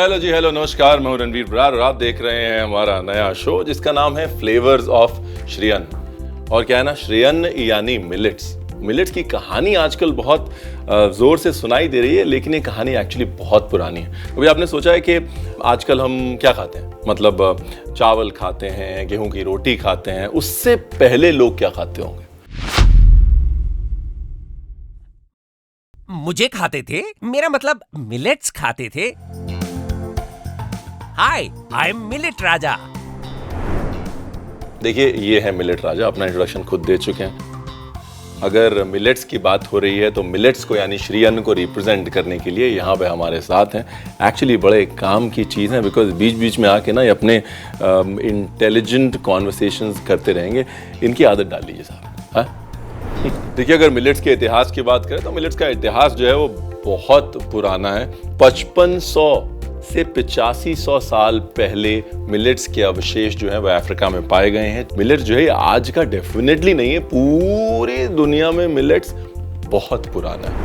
Hello जी, hello, नमस्कार। मैं हूं रणवीर बरार और आप देख रहे हैं हमारा नया शो जिसका नाम है फ्लेवर्स ऑफ श्रीयन्न। और क्या है ना, श्रीयन्न यानी मिलेट्स। मिलेट्स की कहानी आजकल बहुत जोर से सुनाई दे रही है, लेकिन ये कहानी एक्चुअली बहुत पुरानी है। अभी आपने सोचा है कि आजकल हम क्या खाते हैं, मतलब चावल खाते हैं, गेहूं की रोटी खाते हैं, उससे पहले लोग क्या खाते होंगे? मुझे खाते थे, मेरा मतलब मिलेट्स खाते थे। हाय, आई एम मिलेट राजा। देखिए, ये है मिलेट राजा, अपना इंट्रोडक्शन खुद दे चुके हैं। अगर मिलेट्स की बात हो रही है तो मिलेट्स को यानी श्रीयन्न को रिप्रेजेंट करने के लिए यहाँ पे हमारे साथ हैं। एक्चुअली बड़े काम की चीज़ है, बिकॉज बीच बीच में आके ना ये अपने इंटेलिजेंट कॉन्वर्सेशंस करते रहेंगे। इनकी आदत डाल लीजिए साहब। हाँ, देखिए, अगर मिलेट्स के इतिहास की बात करें तो मिलेट्स का इतिहास जो है वो बहुत पुराना है। 5500 से 8500 साल पहले मिलेट्स के अवशेष जो है वो अफ्रीका में पाए गए हैं। मिलेट्स जो है आज का डेफिनेटली नहीं है, पूरी दुनिया में मिलेट्स बहुत पुराना है।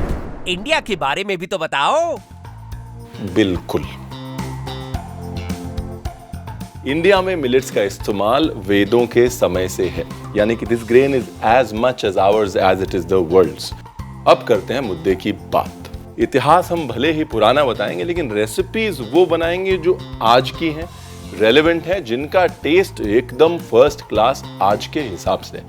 इंडिया के बारे में भी तो बताओ। बिल्कुल, इंडिया में मिलेट्स का इस्तेमाल वेदों के समय से है, यानी कि this grain is as much as ours as it is the world's. अब करते हैं मुद्दे की बात। इतिहास हम भले ही पुराना बताएंगे, लेकिन रेसिपीज वो बनाएंगे जो आज की हैं, रेलेवेंट है, जिनका टेस्ट एकदम फर्स्ट क्लास आज के हिसाब से।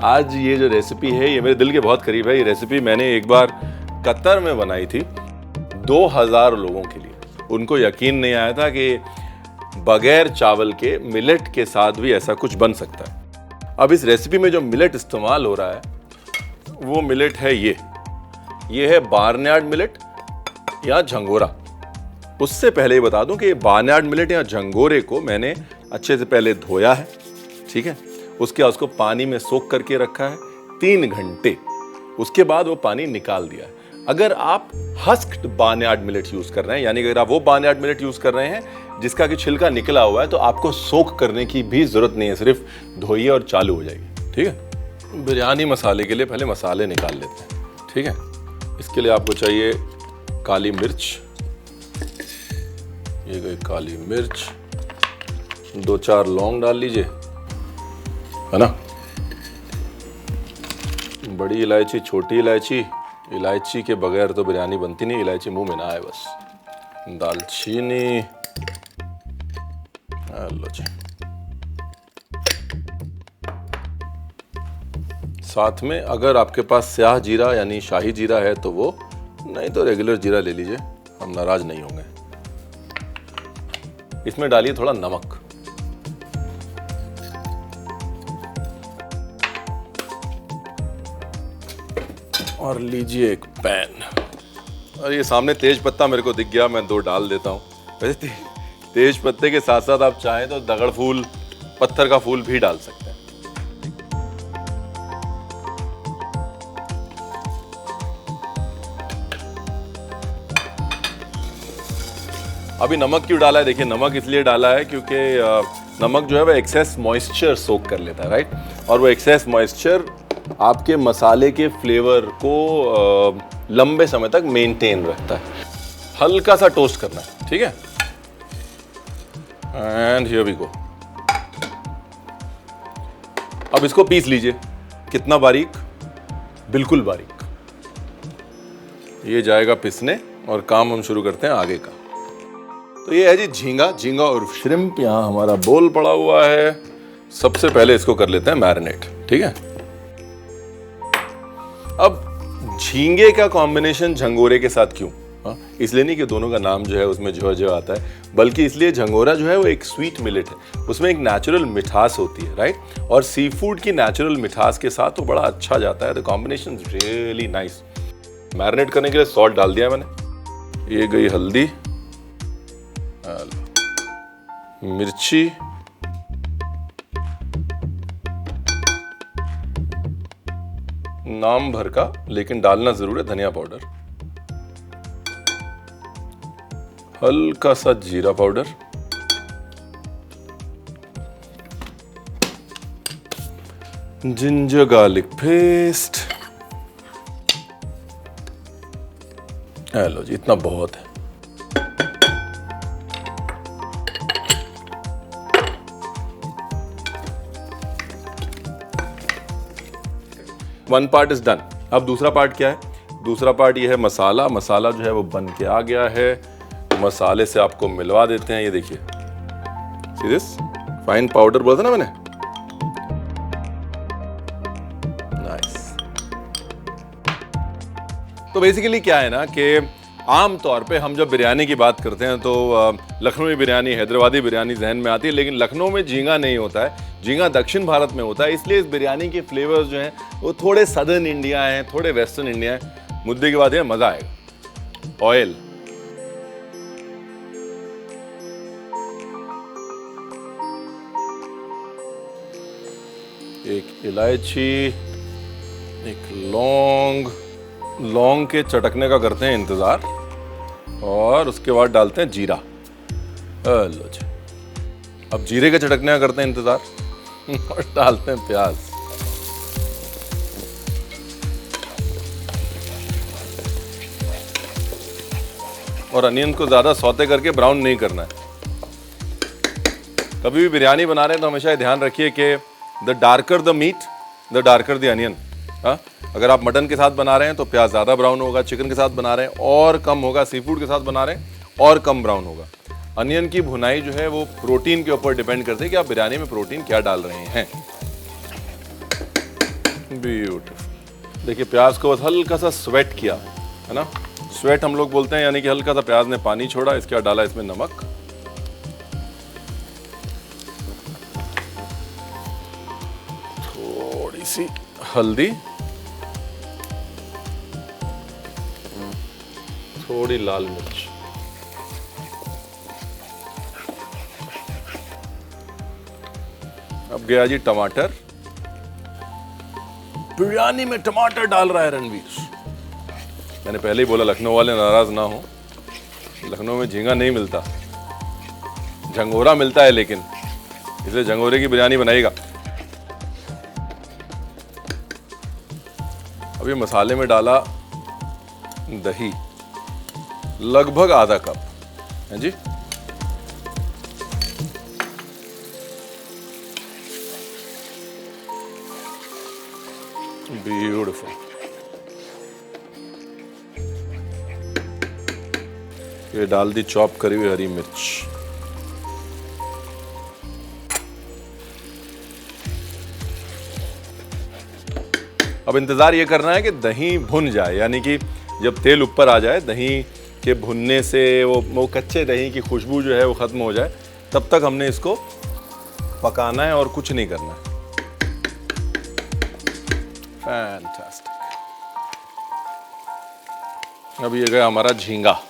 आज ये जो रेसिपी है ये मेरे दिल के बहुत करीब है। ये रेसिपी मैंने एक बार कतर में बनाई थी 2000 लोगों के लिए। उनको यकीन नहीं आया था कि बगैर चावल के मिलेट के साथ भी ऐसा कुछ बन सकता है। अब इस रेसिपी में जो मिलेट इस्तेमाल हो रहा है वो मिलेट है ये है बार्नयार्ड मिलेट या झंगोरा। उससे पहले ही बता दूं कि बार्नयार्ड मिलेट या झंगोरे को मैंने अच्छे से पहले धोया है, ठीक है। उसके बाद उसको पानी में सोख करके रखा है 3 घंटे। उसके बाद वो पानी निकाल दिया है। अगर आप हस्क्ड बार्नयार्ड मिलेट यूज कर रहे हैं, यानी अगर आप वो बार्नयार्ड मिलेट यूज कर रहे हैं जिसका कि छिलका निकला हुआ है, तो आपको सोख करने की भी जरूरत नहीं है, सिर्फ धोइए और चालू हो जाएगी, ठीक है। बिरयानी मसाले के लिए पहले मसाले निकाल लेते हैं, ठीक है। इसके लिए आपको चाहिए काली मिर्च, ये गई काली मिर्च, 2-4 लौंग डाल लीजिए, है ना। बड़ी इलायची, छोटी इलायची, इलायची के बगैर तो बिरयानी बनती नहीं, इलायची मुंह में ना आए बस। दालचीनी, लो जी। साथ में अगर आपके पास स्याह जीरा यानी शाही जीरा है तो वो, नहीं तो रेगुलर जीरा ले लीजिए, हम नाराज नहीं होंगे। इसमें डालिए थोड़ा नमक, और लीजिए एक पैन। और ये सामने तेज पत्ता मेरे को दिख गया, मैं 2 डाल देता हूँ। वैसे तेज पत्ते के साथ साथ आप चाहें तो दगड़ फूल, पत्थर का फूल भी डाल सकते हैं। अभी नमक क्यों डाला है? देखिए, नमक इसलिए डाला है क्योंकि नमक जो है वो एक्सेस मॉइस्चर सोक कर लेता है, राइट। और वो एक्सेस मॉइस्चर आपके मसाले के फ्लेवर को लंबे समय तक मेंटेन रखता है। हल्का सा टोस्ट करना है, ठीक है। And here we go. अब इसको पीस लीजिए। कितना बारीक? बिल्कुल बारीक। ये जाएगा पिसने और काम हम शुरू करते हैं आगे का। तो ये है जी झींगा और श्रिम्प। यहाँ हमारा बोल पड़ा हुआ है। सबसे पहले इसको कर लेते हैं मैरिनेट, ठीक है। अब झींगे का कॉम्बिनेशन झंगोरे के साथ क्यों? इसलिए नहीं कि दोनों का नाम जो है उसमें जो आता है, बल्कि इसलिए झंगोरा जो है वो एक स्वीट मिलेट है, उसमें एक नेचुरल मिठास होती है, राइट। और सी फूड की नेचुरल मिठास के साथ तो बड़ा अच्छा जाता है। The combination really nice. Marinate करने के लिए सॉल्ट डाल दिया है मैंने। ये गई हल्दी, मिर्ची, नाम भर का लेकिन डालना जरूर है धनिया पाउडर, हल्का सा जीरा पाउडर, जिंजर गार्लिक पेस्ट। लो जी, इतना बहुत है। One part is done. अब दूसरा पार्ट क्या है? दूसरा पार्ट ये है मसाला। मसाला जो है वो बन के आ गया है। मसाले से आपको मिलवा देते हैं। ये देखिए, सी दिस फाइन पाउडर बोला था ना मैंने, नाइस। तो बेसिकली क्या है ना कि आम तौर पे हम जब बिरयानी की बात करते हैं तो लखनवी बिरयानी, हैदराबादी बिरयानी जहन में आती है, लेकिन लखनऊ में झींगा नहीं होता है। झींगा दक्षिण भारत में होता है, इसलिए इस बिरयानी के फ्लेवर्स जो हैं वो थोड़े सदर्न इंडिया हैं, थोड़े वेस्टर्न इंडिया हैं। मुद्दे की बात है, मजा आएगा। ऑयल, एक इलायची, एक लौंग। लौंग के चटकने का करते हैं इंतजार, और उसके बाद डालते हैं जीरा। लो जी, अब जीरे के चटकने का करते हैं इंतजार और डालते हैं प्याज। और अनियन को ज्यादा सौते करके ब्राउन नहीं करना है। कभी भी बिरयानी बना रहे हैं तो हमेशा ध्यान रखिए कि the darker the meat, the darker the onion. अगर आप मटन के साथ बना रहे हैं तो प्याज ज्यादा ब्राउन होगा, चिकन के साथ बना रहे हैं और कम होगा, सी फूड के साथ बना रहे हैं और कम ब्राउन होगा। अनियन की भुनाई जो है वो प्रोटीन के ऊपर डिपेंड करती है कि आप बिरयानी में प्रोटीन क्या डाल रहे हैं। ब्यूटीफुल। देखिए, प्याज को बस हल्का सा स्वेट किया है ना, स्वेट हम लोग बोलते हैं, यानी कि हल्का सा प्याज ने पानी छोड़ा। इसके बाद डाला इसमें नमक, थोड़ी सी हल्दी, थोड़ी लाल मिर्च, अब गया जी टमाटर। बिरयानी में टमाटर डाल रहा है रणवीर। मैंने पहले ही बोला लखनऊ वाले नाराज ना हो, लखनऊ में झींगा नहीं मिलता, झंगोरा मिलता है, लेकिन इसलिए झंगोरे की बिरयानी बनाएगा। अब ये मसाले में डाला दही, लगभग आधा कप है जी। ब्यूटीफुल। ये डाल दी चॉप करी हुई हरी मिर्च। अब इंतजार ये करना है कि दही भुन जाए, यानी कि जब तेल ऊपर आ जाए, दही के भुनने से वो कच्चे दही की खुशबू जो है वो खत्म हो जाए, तब तक हमने इसको पकाना है और कुछ नहीं करना है। फैंटास्टिक। अब ये गया हमारा झींगा।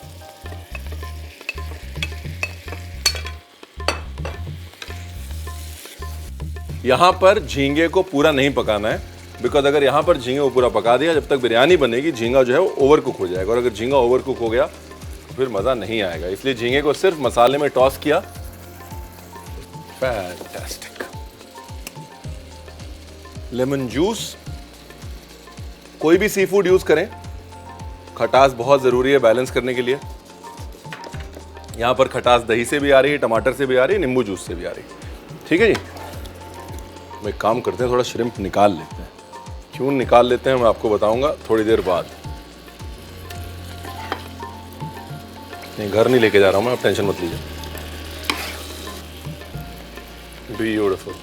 यहां पर झींगे को पूरा नहीं पकाना है, बिकॉज अगर यहां पर झींगे को पूरा पका दिया, जब तक बिरयानी बनेगी झींगा जो है वो ओवर कुक हो जाएगा, और अगर झींगा ओवर कुक हो गया तो फिर मजा नहीं आएगा। इसलिए झींगे को सिर्फ मसाले में टॉस किया। फैंटास्टिक। लेमन जूस, कोई भी सी फूड यूज करें, खटास बहुत जरूरी है बैलेंस करने के लिए। यहां पर खटास दही से भी आ रही है, टमाटर से भी आ रही है, नींबू जूस से भी आ रही है। ठीक है जी। मैं काम करते हैं, थोड़ा श्रिम्प निकाल लेते हैं। क्यों निकाल लेते हैं मैं आपको बताऊंगा थोड़ी देर बाद। नहीं, घर नहीं लेके जा रहा हूं मैं, आप टेंशन मत लीजिए। ब्यूटीफुल।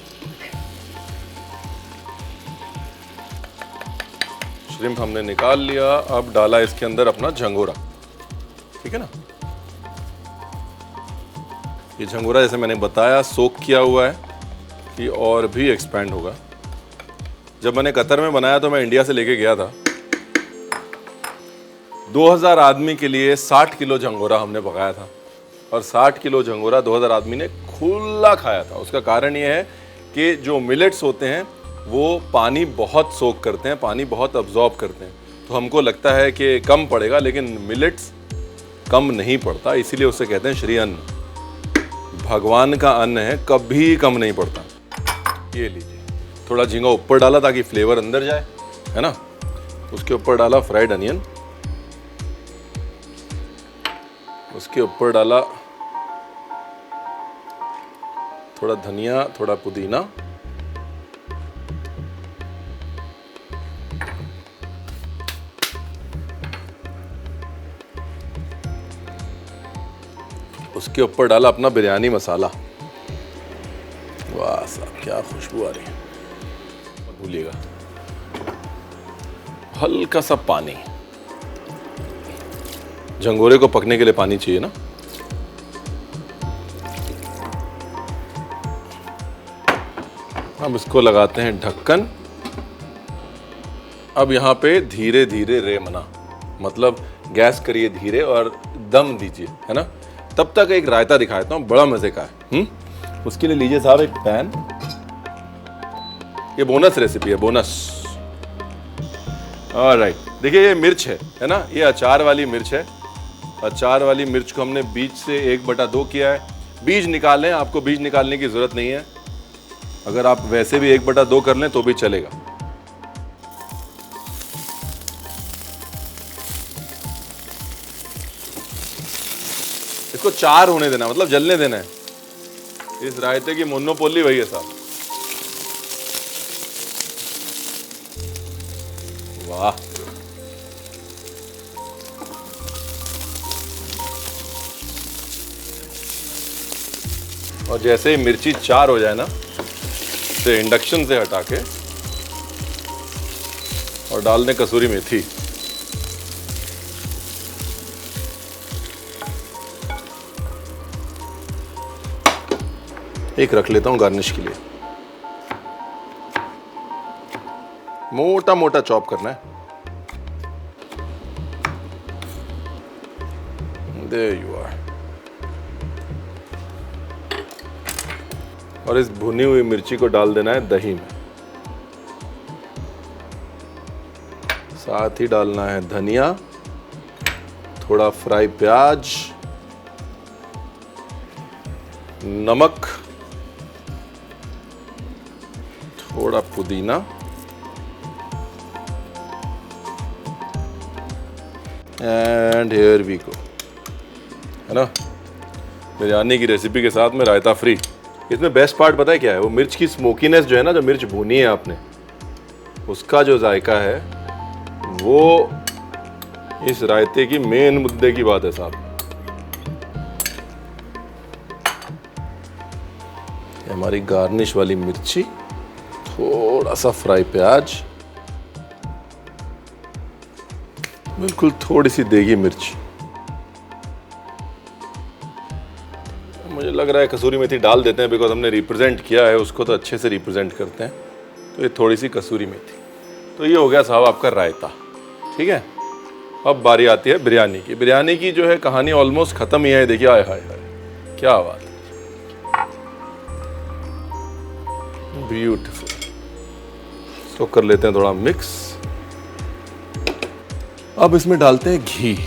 श्रिम्प हमने निकाल लिया। अब डाला इसके अंदर अपना झंगोरा। ठीक है ना, ये झंगोरा जैसे मैंने बताया सोक किया हुआ है, ये और भी एक्सपैंड होगा। जब मैंने कतर में बनाया तो मैं इंडिया से लेके गया था। 2000 आदमी के लिए 60 किलो झंगोरा हमने पकाया था, और 60 किलो झंगोरा 2000 आदमी ने खुला खाया था। उसका कारण ये है कि जो मिलेट्स होते हैं वो पानी बहुत सोक करते हैं, पानी बहुत अब्जॉर्ब करते हैं। तो हमको लगता है कि कम पड़ेगा, लेकिन मिलेट्स कम नहीं पड़ता, इसीलिए उसे कहते हैं श्री अन्न। भगवान का अन्न है, कभी कम नहीं पड़ता। ये लीजिए, थोड़ा झींगा ऊपर डाला ताकि फ्लेवर अंदर जाए, है ना। उसके ऊपर डाला फ्राइड अनियन, उसके ऊपर डाला थोड़ा धनिया, थोड़ा पुदीना, उसके ऊपर डाला अपना बिरयानी मसाला। वाह साहब क्या खुशबू आ रही है। मत भूलिएगा हल्का सा पानी, झंगोरे को पकने के लिए पानी चाहिए ना। अब इसको लगाते हैं ढक्कन। अब यहाँ पे धीरे धीरे रे मना, मतलब गैस करिए धीरे और दम दीजिए, है ना। तब तक एक रायता दिखाता हूँ, बड़ा मजे का है। उसके लिए लीजिए साहब एक पैन। ये बोनस रेसिपी है, बोनस। ऑलराइट, देखिए ये मिर्च है ना, ये अचार वाली मिर्च है। अचार वाली मिर्च को हमने बीज से 1/2 किया है। बीज निकालें, आपको बीज निकालने की जरूरत नहीं है। अगर आप वैसे भी 1/2 कर लें तो भी चलेगा। इसको 4 होने देना, मतलब जलने देना है। इस रायते की मोनोपोली वही है साहब। वाह, और जैसे ही मिर्ची 4 हो जाए ना, तो इंडक्शन से हटा के और डाल दें कसूरी मेथी। एक रख लेता हूं गार्निश के लिए। मोटा मोटा चॉप करना है। There you are। और इस भुनी हुई मिर्ची को डाल देना है दही में। साथ ही डालना है धनिया, थोड़ा फ्राई प्याज, नमक, थोड़ा पुदीना, एंड हियर वी गो, है ना। बिरयानी की रेसिपी के साथ में रायता फ्री। इसमें बेस्ट पार्ट पता है क्या है? वो मिर्च की स्मोकीनेस जो है ना, जो मिर्च भुनी है आपने, उसका जो जायका है वो इस रायते की मेन मुद्दे की बात है साहब। हमारी गार्निश वाली मिर्ची, थोड़ा सा फ्राई प्याज, बिल्कुल थोड़ी सी देगी मिर्च। मुझे लग रहा है कसूरी मेथी डाल देते हैं, बिकॉज हमने रिप्रेजेंट किया है उसको, तो अच्छे से रिप्रेजेंट करते हैं। तो ये थोड़ी सी कसूरी मेथी। तो ये हो गया साहब आपका रायता, ठीक है। अब बारी आती है बिरयानी की। बिरयानी की जो है कहानी ऑलमोस्ट खत्म ही है। देखिए, आय हाय हाय क्या बात, ब्यूटीफुल। इसको कर लेते हैं थोड़ा मिक्स। अब इसमें डालते हैं घी।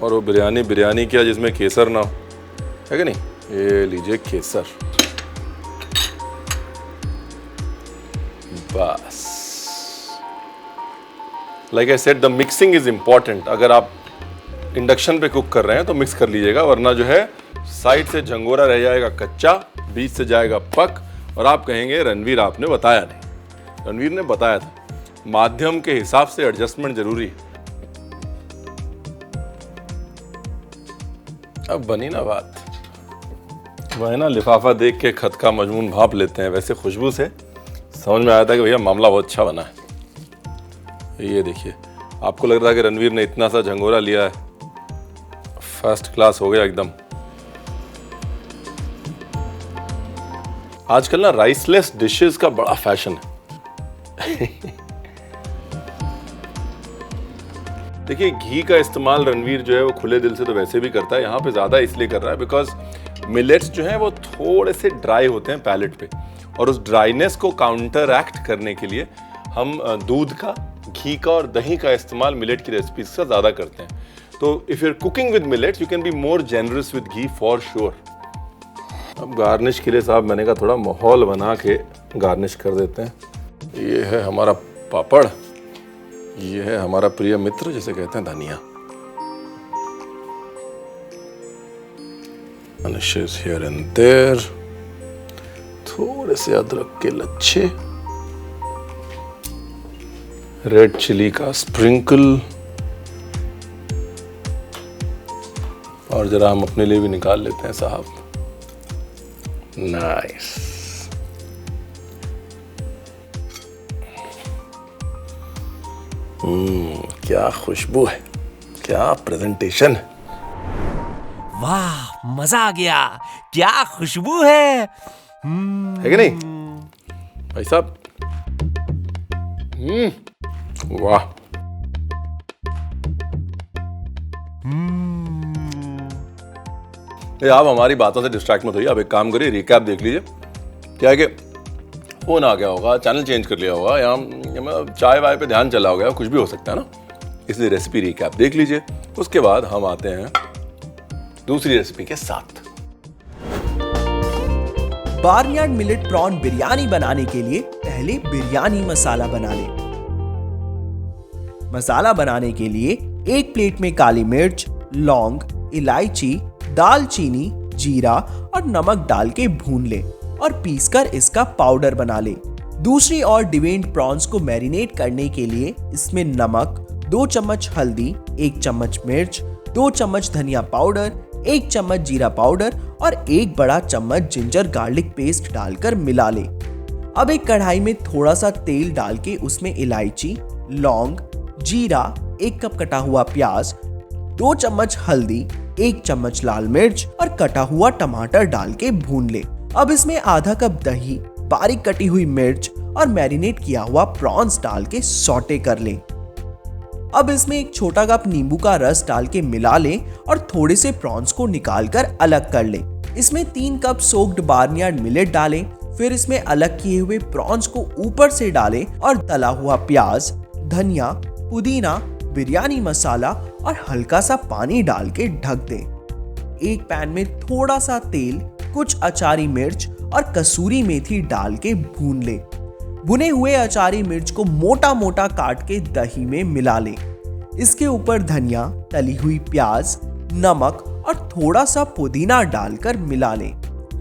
और वो बिरयानी क्या जिसमें केसर ना हो, है कि नहीं। ये लीजिए केसर, बस। Like I said, the mixing is important. अगर आप इंडक्शन पे कुक कर रहे हैं तो मिक्स कर लीजिएगा, वरना जो है साइड से झंगोरा रह जाएगा कच्चा, बीच से जाएगा पक, और आप कहेंगे रणवीर आपने बताया नहीं। रणवीर ने बताया था, माध्यम के हिसाब से एडजस्टमेंट जरूरी है। अब बनी ना बात, वह ना लिफाफा देख के खत का मजमून भाप लेते हैं, वैसे खुशबू से समझ में आया था कि भैया मामला बहुत अच्छा बना है। ये देखिए, आपको लग रहा है कि रणवीर ने इतना सा झंगोरा लिया है, फर्स्ट क्लास हो गया एकदम। आजकल ना राइसलेस डिशेस का बड़ा फैशन है। देखिए, घी का इस्तेमाल रणवीर जो है वो खुले दिल से तो वैसे भी करता है, यहाँ पे ज्यादा इसलिए कर रहा है बिकॉज मिलेट्स जो है वो थोड़े से ड्राई होते हैं पैलेट पे, और उस ड्राइनेस को काउंटर एक्ट करने के लिए हम दूध का, घी का और दही का इस्तेमाल मिलेट की रेसिपीज से ज्यादा करते हैं। तो if you are cooking with millets, you can be more generous with ghee for sure. अब गार्निश के लिए साहब मैंने कहा थोड़ा माहौल बना के गार्निश कर देते हैं। ये है हमारा पापड़, ये है हमारा प्रिय मित्र जिसे कहते हैं धनिया। Garnishes here and there, थोड़े से अदरक के लच्छे, रेड चिली का स्प्रिंकल, और जरा हम अपने लिए भी निकाल लेते हैं साहब। नाइस। क्या खुशबू है, क्या प्रेजेंटेशन। वाह, मजा आ गया। क्या खुशबू है। है कि नहीं भाई साहब? वाह। ये आप हमारी बातों से डिस्ट्रैक्ट मत होइए, आप एक काम करिए, रिकैप देख लीजिए। क्या है कि फोन आ गया होगा, चैनल चेंज कर लिया होगा, या चाय वाय पे ध्यान चला होगा, कुछ भी हो सकता है ना। इसलिए रेसिपी रिकैप देख लीजिए, उसके बाद हम आते हैं दूसरी रेसिपी के साथ। बार्नयार्ड मिलेट प्रॉन बिरयानी बनाने के लिए पहले बिरयानी मसाला बना लें। मसाला बनाने के लिए एक प्लेट में काली मिर्च, लौंग, इलायची, दालचीनी, जीरा और नमक डाल के भून ले और पीसकर इसका पाउडर बना ले। दूसरी ओर डिवेन्ड प्रॉन्स को मैरिनेट करने के लिए इसमें नमक, 2 चम्मच हल्दी, 1 चम्मच मिर्च, 2 चम्मच धनिया पाउडर, 1 चम्मच जीरा पाउडर और 1 बड़ा चम्मच जिंजर गार्लिक पेस्ट डालकर मिला ले। अब एक कढ़ाई में थोड़ा सा तेल डाल के उसमें इलायची, लौंग, जीरा, 1 कप कटा हुआ प्याज, 2 चम्मच हल्दी, 1 चम्मच लाल मिर्च और कटा हुआ टमाटर डाल के भून ले। अब इसमें आधा कप दही, बारीक कटी हुई मिर्च और मैरिनेट किया हुआ प्रॉन्स डाल के सौटे कर लें। अब इसमें एक छोटा कप नींबू का रस डाल के मिला लें और थोड़े से प्रॉन्स को निकाल कर अलग कर लें। इसमें 3 कप सोक्ड बार्नयार्ड मिलेट डालें, फिर इसमें अलग किए हुए प्रॉन्स को ऊपर से डालें और तला हुआ प्याज, धनिया, पुदीना, बिरयानी मसाला और हल्का सा पानी डाल के ढक दें। एक पैन में थोड़ा सा तेल, कुछ अचारी मिर्च और कसूरी मेथी डाल के भून लें। भुने हुए अचारी मिर्च को मोटा मोटा काट के दही में मिला लें। इसके ऊपर धनिया, तली हुई प्याज, नमक और थोड़ा सा पुदीना डालकर मिला लें।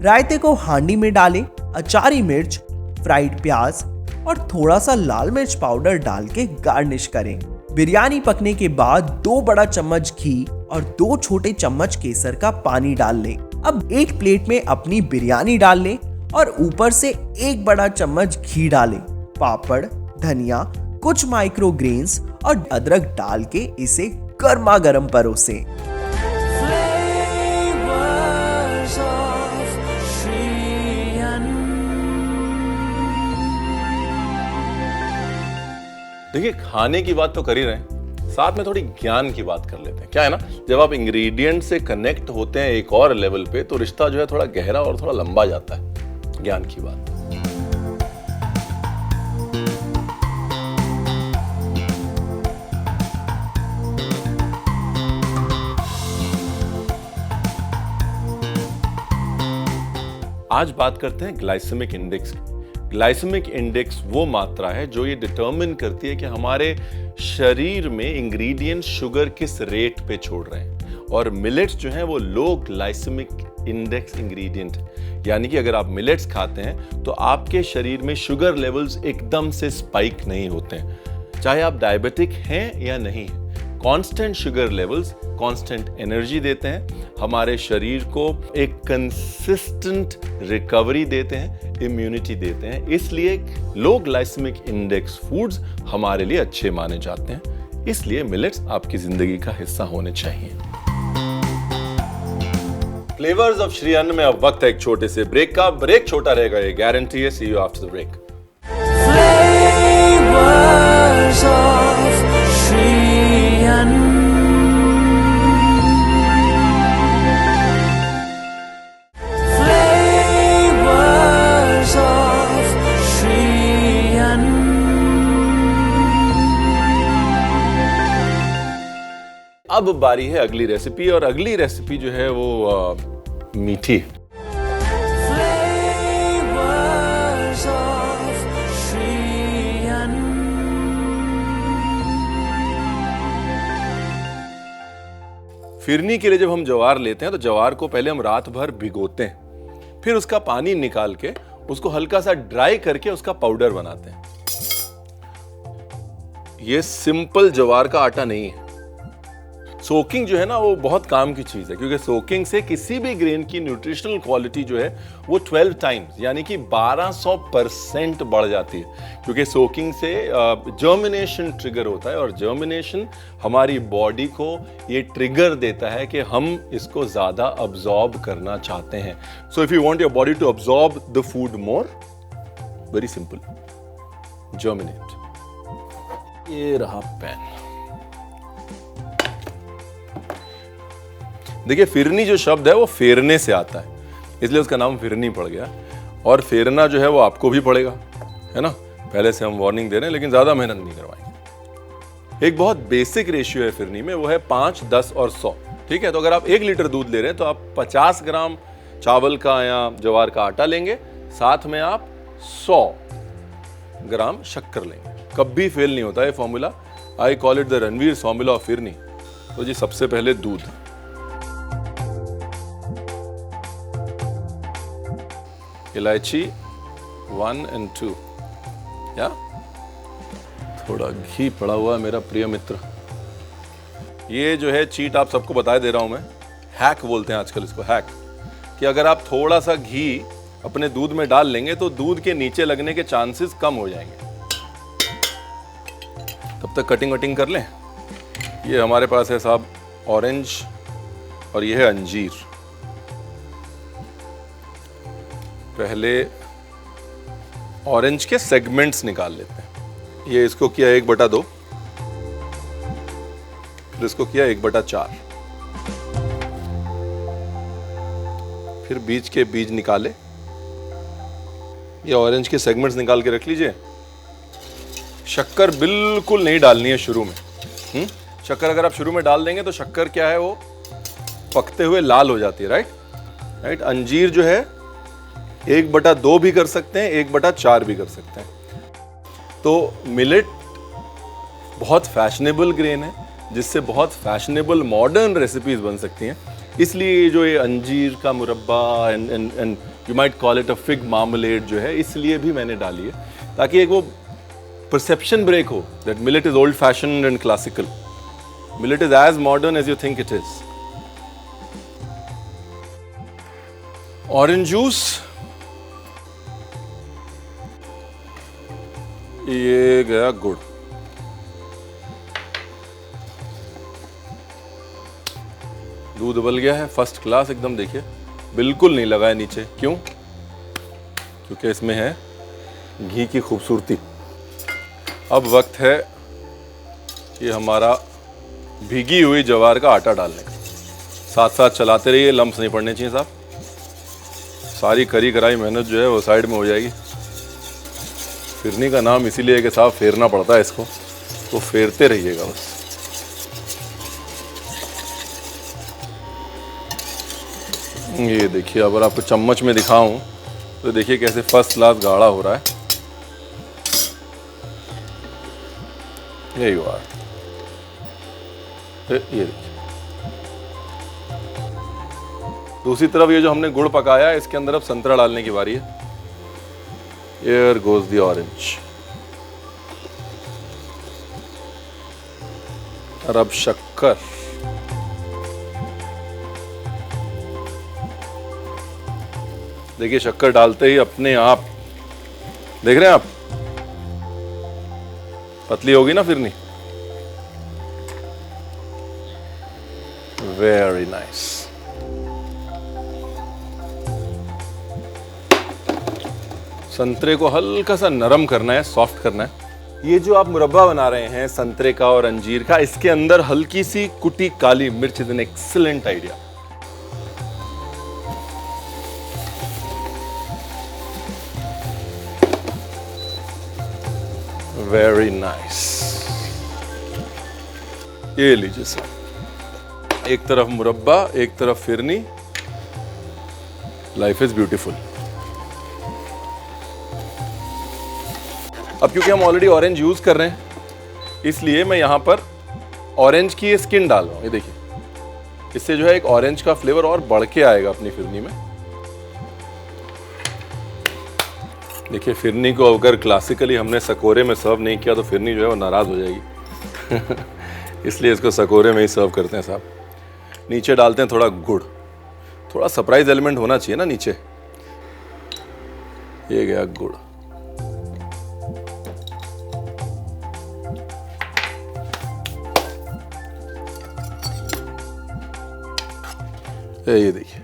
रायते को हांडी में डालें, अचारी मिर्च, फ्राइड प्याज और थोड़ा सा लाल मिर्च पाउडर डाल के गार्निश करें। बिरयानी पकने के बाद 2 बड़ा चम्मच घी और 2 छोटे चम्मच केसर का पानी डाल लें। अब एक प्लेट में अपनी बिरयानी डाल लें और ऊपर से 1 बड़ा चम्मच घी डालें। पापड़, धनिया, कुछ माइक्रोग्रेन्स और अदरक डाल के इसे गर्मा गर्म परोसें। देखिए, खाने की बात तो कर ही रहे हैं, साथ में थोड़ी ज्ञान की बात कर लेते हैं। क्या है ना, जब आप इंग्रेडिएंट से कनेक्ट होते हैं एक और लेवल पे, तो रिश्ता जो है थोड़ा गहरा और थोड़ा लंबा जाता है। ज्ञान की बात। आज बात करते हैं ग्लाइसेमिक इंडेक्स की। ग्लाइसेमिक इंडेक्स वो मात्रा है जो ये डिटरमिन करती है कि हमारे शरीर में इंग्रेडिएंट शुगर किस रेट पे छोड़ रहे हैं। और मिलेट्स जो हैं वो लो ग्लाइसेमिक इंडेक्स इंग्रेडिएंट, यानी कि अगर आप मिलेट्स खाते हैं तो आपके शरीर में शुगर लेवल्स एकदम से स्पाइक नहीं होते हैं, चाहे आप डायबिटिक हैं या नहीं। Constant sugar levels constant energy देते हैं, हमारे शरीर को एक कंसिस्टेंट रिकवरी देते हैं, इम्यूनिटी देते हैं। इसलिए लो ग्लाइसेमिक इंडेक्स फूड्स हमारे लिए अच्छे माने जाते हैं। इसलिए मिलेट्स आपकी जिंदगी का हिस्सा होने चाहिए। फ्लेवर्स ऑफ श्री अन्न में अब वक्त है एक छोटे से ब्रेक का। ब्रेक छोटा रहेगा, ये गारंटी है। See you after the break. Flavors of Shri Ann. Flavors of Shri Ann. अब बारी है अगली रेसिपी, और अगली रेसिपी जो है वो मीठी। फिरनी के लिए जब हम ज्वार लेते हैं तो ज्वार को पहले हम रात भर भिगोते हैं, फिर उसका पानी निकाल के उसको हल्का सा ड्राई करके उसका पाउडर बनाते हैं। ये सिंपल ज्वार का आटा नहीं है। सोकिंग जो है ना वो बहुत काम की चीज है, क्योंकि सोकिंग से किसी भी ग्रेन की न्यूट्रिशनल क्वालिटी जो है वो 12 टाइम्स यानी कि 1200% बढ़ जाती है, क्योंकि सोकिंग से जर्मिनेशन ट्रिगर होता है, और जर्मिनेशन हमारी बॉडी को ये ट्रिगर देता है कि हम इसको ज्यादा अब्जॉर्ब करना चाहते हैं। So if you want your body to absorb the food more, very simple, germinate. ये रहा पेन। देखिए फिरनी जो शब्द है वो फेरने से आता है, इसलिए उसका नाम फिरनी पड़ गया। और फेरना जो है वो आपको भी पड़ेगा, है ना। पहले से हम वार्निंग दे रहे हैं, लेकिन ज्यादा मेहनत नहीं करवाएंगे। एक बहुत बेसिक रेशियो है फिरनी में, वो है 5, 10 और 100। ठीक है, तो अगर आप 1 लीटर दूध ले रहे हैं तो आप 50 ग्राम चावल का या ज्वार का आटा लेंगे, साथ में आप 100 ग्राम शक्कर लेंगे। कभी फेल नहीं होता है formula. I call it the Ranveer formula of phirni. तो जी सबसे पहले दूध, इलायची 1 और 2, या थोड़ा घी पड़ा हुआ है मेरा प्रिय मित्र। ये जो है चीट आप सबको बता दे रहा हूं मैं, हैक बोलते हैं आजकल इसको, हैक, कि अगर आप थोड़ा सा घी अपने दूध में डाल लेंगे तो दूध के नीचे लगने के चांसेस कम हो जाएंगे। तब तक कटिंग वटिंग कर लें। ये हमारे पास है साहब ऑरेंज और ये है अंजीर। पहले ऑरेंज के सेगमेंट्स निकाल लेते हैं। ये इसको किया 1/2, फिर इसको किया 1/4, फिर बीज के बीज निकाले। ये ऑरेंज के सेगमेंट्स निकाल के रख लीजिए। शक्कर बिल्कुल नहीं डालनी है शुरू में। शक्कर अगर आप शुरू में डाल देंगे तो शक्कर क्या है, वो पकते हुए लाल हो जाती है। राइट। अंजीर जो है 1/2 भी कर सकते हैं, 1/4 भी कर सकते हैं। तो मिलेट बहुत फैशनेबल ग्रेन है, जिससे बहुत फैशनेबल मॉडर्न रेसिपीज बन सकती हैं। इसलिए जो ये अंजीर का मुरब्बा and you might call it a fig marmalade जो है, इसलिए भी मैंने डाली है, ताकि एक वो परसेप्शन ब्रेक हो that millet is old fashioned and classical. Millet is as modern as you think it is. Orange juice, ये गया गुड़, दूध उबल गया है फर्स्ट क्लास एकदम। देखिए बिल्कुल नहीं लगा है नीचे। क्यों? क्योंकि इसमें है घी की खूबसूरती। अब वक्त है ये हमारा भीगी हुई ज्वार का आटा डालने का। साथ साथ चलाते रहिए, लम्स नहीं पड़ने चाहिए साहब। सारी करी कराई मेहनत जो है वो साइड में हो जाएगी। फिरनी का नाम इसीलिए है कि साहब फेरना पड़ता है इसको, तो फेरते रहिएगा बस। ये देखिए, अगर आपको चम्मच में दिखाऊं तो देखिए कैसे फर्स्ट क्लास गाढ़ा हो रहा है। यही बात। ये देखिए, दूसरी तरफ ये जो हमने गुड़ पकाया है, इसके अंदर अब संतरा डालने की बारी है। Here goes the orange. और अब शक्कर। देखिए शक्कर डालते ही अपने आप, देख रहे हैं आप, पतली होगी ना फिरनी। Very nice. संतरे को हल्का सा नरम करना है, सॉफ्ट करना है। ये जो आप मुरब्बा बना रहे हैं संतरे का और अंजीर का, इसके अंदर हल्की सी कुटी काली मिर्च is an excellent idea. Very nice. ये लीजिए सर, एक तरफ मुरब्बा, एक तरफ फिरनी। Life is beautiful. अब क्योंकि हम ऑलरेडी ऑरेंज यूज कर रहे हैं, इसलिए मैं यहां पर ऑरेंज की स्किन डाल रहा हूं। ये देखिए, इससे जो है एक ऑरेंज का फ्लेवर और बढ़ के आएगा अपनी फिरनी में। देखिए, फिरनी को अगर क्लासिकली हमने सकोरे में सर्व नहीं किया तो फिरनी जो है वो नाराज हो जाएगी। इसलिए इसको सकोरे में ही सर्व करते हैं साहब। नीचे डालते हैं थोड़ा गुड़, थोड़ा सरप्राइज एलिमेंट होना चाहिए ना नीचे। ये गया गुड़। ये देखिए,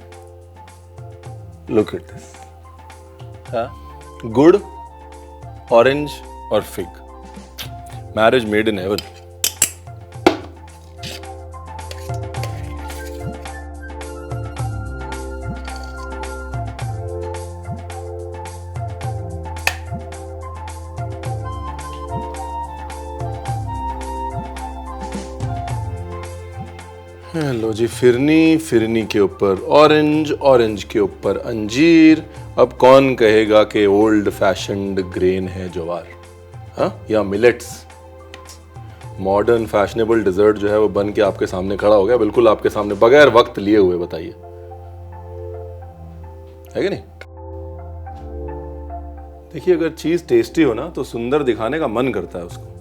लुक एट दिस। हाँ, गुड़, ऑरेंज और fig, marriage made in heaven. लो जी, फिरनी के ऊपर ऑरेंज, ऑरेंज के ऊपर अंजीर। अब कौन कहेगा कि ओल्ड फैशन्ड ग्रेन है ज्वार, हाँ, या मिलेट्स। मॉडर्न फैशनेबल डिजर्ट जो है वो बन के आपके सामने खड़ा हो गया, बिल्कुल आपके सामने, बगैर वक्त लिए हुए। बताइए, है कि नहीं? देखिए, अगर चीज टेस्टी हो ना तो सुंदर दिखाने का मन करता है उसको।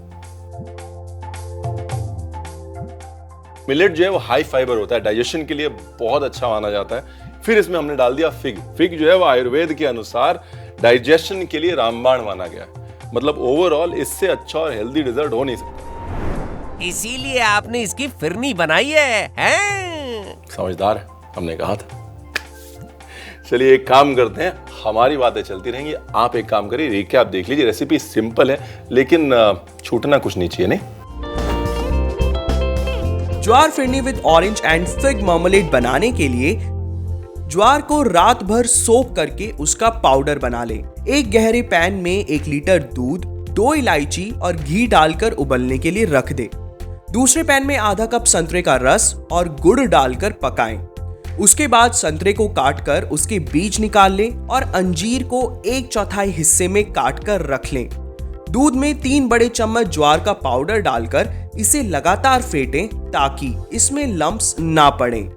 मिलेट जो है वो हाई फाइबर होता है, डाइजेशन के लिए बहुत अच्छा माना जाता है। फिर इसमें हमने डाल दिया फिग। फिग जो है वो आयुर्वेद के अनुसार डाइजेशन के लिए रामबाण माना गया है। मतलब ओवरऑल इससे अच्छा और हेल्दी डिजर्ट हो नहीं सकता। इसीलिए आपने इसकी फिरनी बनाई है, हैं? समझदार है, हमने कहा था। चलिए एक काम करते हैं, हमारी बातें चलती रहेंगी, आप एक काम करिए, रिकैप देख लीजिए। रेसिपी सिंपल है लेकिन छूटना कुछ नहीं चाहिए। नहीं, jowar phirni with orange and fig marmalade बनाने के लिए ज्वार को रात भर सोक करके उसका पाउडर बना लें। एक गहरे पैन में 1 लीटर दूध, 2 इलायची और घी डालकर उबलने के लिए रख दें। दूसरे पैन में आधा कप संतरे का रस और गुड़ डालकर पकाएं। उसके बाद संतरे को काटकर उसके बीज निकाल लें और अंजीर को 1/4 हिस्से में काटकर रख लें। दूध में 3 बड़े चम्मच ज्वार का पाउडर डालकर इसे लगातार फेंटें ताकि इसमें लम्प्स ना पड़ें।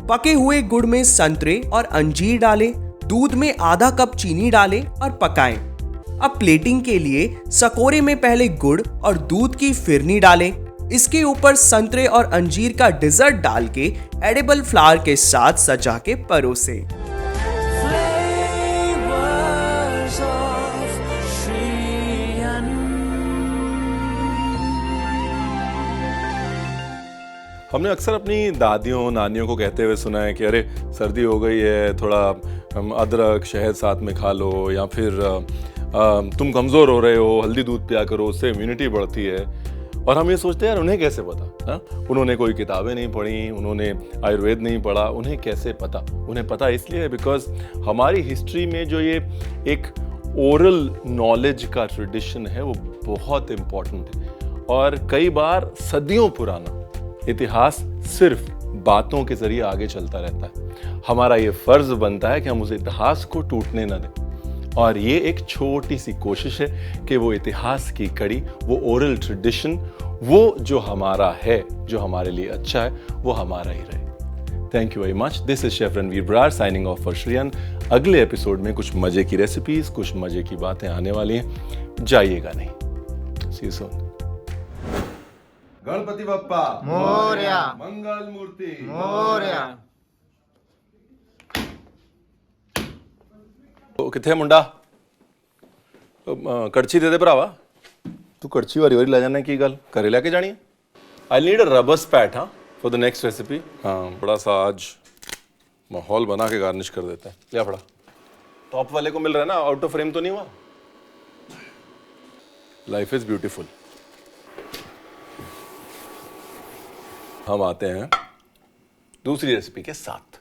पके हुए गुड़ में संतरे और अंजीर डालें, दूध में आधा कप चीनी डालें और पकाएं। अब प्लेटिंग के लिए सकोरे में पहले गुड़ और दूध की फिरनी डालें। इसके ऊपर संतरे और अंजीर का डिजर्ट डाल के एडिबल फ्लावर के साथ सजा के परोसें। Flavors of Shriyan. हमने अक्सर अपनी दादियों नानियों को कहते हुए सुना है कि अरे सर्दी हो गई है, थोड़ा अदरक शहद साथ में खा लो, या फिर तुम कमज़ोर हो रहे हो, हल्दी दूध पिया करो, उससे इम्यूनिटी बढ़ती है। और हम ये सोचते हैं यार उन्हें कैसे पता, हाँ? उन्होंने कोई किताबें नहीं पढ़ी, उन्होंने आयुर्वेद नहीं पढ़ा, उन्हें कैसे पता? उन्हें पता इसलिए बिकॉज हमारी हिस्ट्री में जो ये एक ओरल नॉलेज का ट्रेडिशन है वो बहुत इम्पॉर्टेंट है। और कई बार सदियों पुराना इतिहास सिर्फ बातों के जरिए आगे चलता रहता है। हमारा ये फर्ज बनता है कि हम उस इतिहास को टूटने न दें। और ये एक छोटी सी कोशिश है कि वो इतिहास की कड़ी, वो ओरल ट्रेडिशन, वो जो हमारा है, जो हमारे लिए अच्छा है, वो हमारा ही रहे। Thank you very much. This is chef Ranveer Brar signing off for Shriyan. अगले एपिसोड में कुछ मजे की रेसिपीज, कुछ मजे की बातें आने वाली हैं, जाइएगा नहीं। सी यू सून। गणपति बप्पा मोरया मंगल मूर्ति मोरया। किथे मुंडा कड़छी दे दे भरावा। तू कड़छी वारी वारी ले जाने की गल घरे लेके जानी है। आई नीड अ रबर स्पैट, हाँ, फॉर द नेक्स्ट रेसिपी। हाँ, बड़ा सा आज माहौल बना के गार्निश कर देते हैं। लिया पड़ा, टॉप वाले को मिल रहा है ना, आउट ऑफ फ्रेम तो नहीं हुआ। Life is beautiful. हम आते हैं दूसरी रेसिपी के साथ।